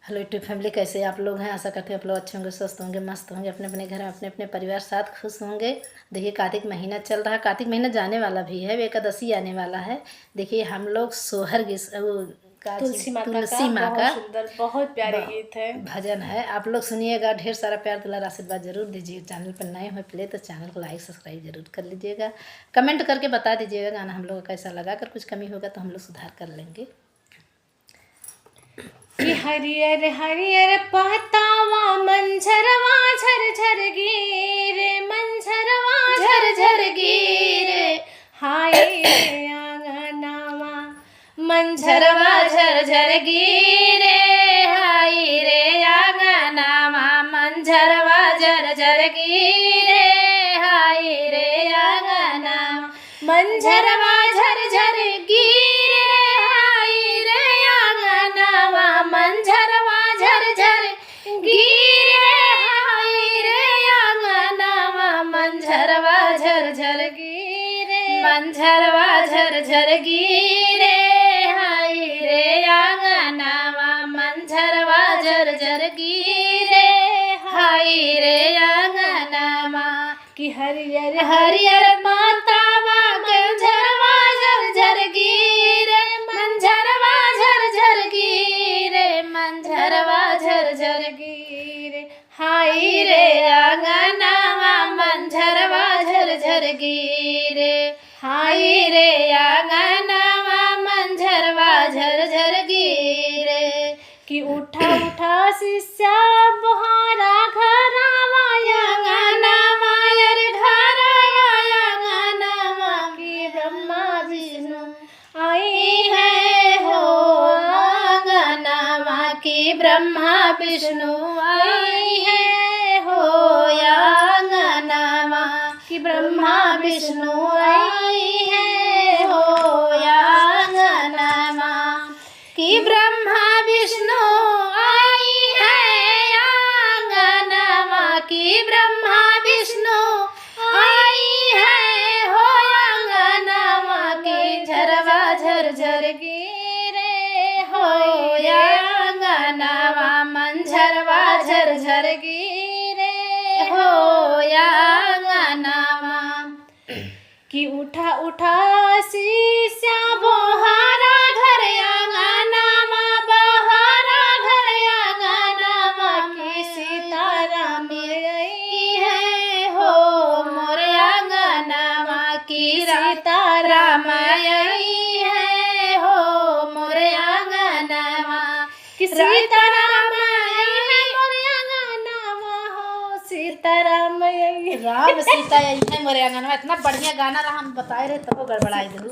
Hello YouTube family, कैसे आप लोग हैं। आशा करते हैं आप लोग अच्छे होंगे, स्वस्थ होंगे, मस्त होंगे, अपने अपने घर में अपने अपने परिवार साथ खुश होंगे। देखिए कार्तिक महीना चल रहा है, कार्तिक महीना जाने वाला भी है, एकादशी आने वाला है। देखिए हम लोग सोहर तुलसी माँ का बहुत सुंदर, बहुत प्यारे गीत है, भजन है। आप लोग सुनिएगा, ढेर सारा प्यार दुलार आशीर्वाद जरूर दीजिए। चैनल पर नए हो प्ले तो चैनल को लाइक सब्सक्राइब जरूर कर लीजिएगा। कमेंट करके बता दीजिएगा गाना हम लोग कैसा लगा। अगर कुछ कमी होगा तो हम लोग सुधार कर लेंगे। कि हरियर हरियर पतावा मंझरवा झरझर गिरे, मंझरवा झरझर गिरे, हाय रे आंगनवा मंझरवा झरझर गिरे, हाय रे आंगनवा मंझरवा झरझर गिरे, हाय रे आंगनवा मंझरवा झरझर गिरे, हाय रे आंगनवा मंझरवा झरझर गिरे, हाय रे आंगनवा मंझरवा झरझर गिरे, मंझरवा झरझर गिरे, हाय रे आंगनवा मंझरवा झरझर गिरे, हाय रे आंगनवा कि हरियर हरियर मातावा मंझरवा झरझर गिरे, मंझरवा झरझर गिरे, मंझरवा झरझर गिरे, हाय रे आंगनवा मंझरवा झरझर गिरे, हाय रे आंगनवा मंझरवा झरझर गिरे। कि उठा उठा शिष्या बुहारा घरवा आंगनवा रे घरवा आंगनवा कि ब्रह्मा विष्णु आई है हो आंगनवा कि ब्रह्मा विष्णु आई है हो आंगनवा कि ब्रह्मा विष्णु आई है हो आंगनवा कि ब्रह्मा विष्णु आई है आंगनवा कि ब्रह्मा विष्णु आई है हो आंगनवा कि झरवा झरझर गिरे हो आंगनवा मंझरवा झरझर गिरे हो आंगनवा कि उठा उठा शिष्या बोहारा घर आंगनवा बहारा घर आंगनवा कि सीताराम आई है हो मोर आंगनवा कि सीताराम आई है हो मोर आंगनवा कि सीताराम आई है मोर आंगनवा हो सीताराम आई राम सीता है मोरे आंगनवा। इतना बढ़िया गाना रहा, हम बताए रहे तब वो गड़बड़ाई दिलू।